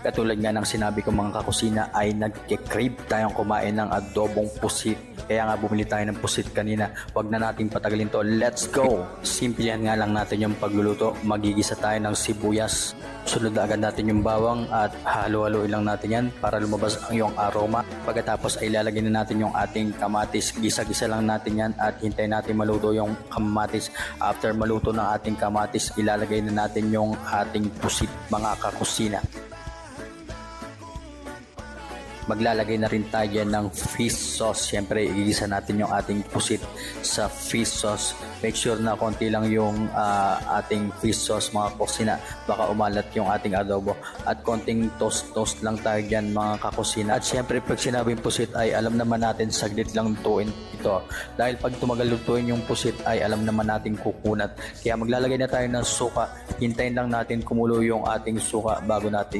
Katulad nga ng sinabi ko mga kakusina ay nagke-crave tayong kumain ng adobong pusit. Kaya nga bumili tayo ng pusit kanina. Huwag na nating patagalin to. Let's go! Simplihan nga lang natin yung pagluluto. Magigisa tayo ng sibuyas. Sunod na agad natin yung bawang at halo-haloin lang natin yan para lumabas ang yung aroma. Pagkatapos ay ilalagay na natin yung ating kamatis. Gisa-gisa lang natin yan at hintayin natin maluto yung kamatis. After maluto ng ating kamatis, ilalagay na natin yung ating pusit mga kakusina. Maglalagay na rin tayo ng fish sauce. Siyempre, igisa natin yung ating pusit sa fish sauce. Make sure na konti lang yung ating fish sauce mga kakusina. Baka umalat yung ating adobo. At konting toast lang tayo dyan mga kakusina. At siyempre, pag sinabing pusit ay alam naman natin saglit lang lutuin ito. Dahil pag tumagal lutuin yung pusit ay alam naman natin kukunat. Kaya maglalagay na tayo ng suka. Hintayin lang natin kumulo yung ating suka bago natin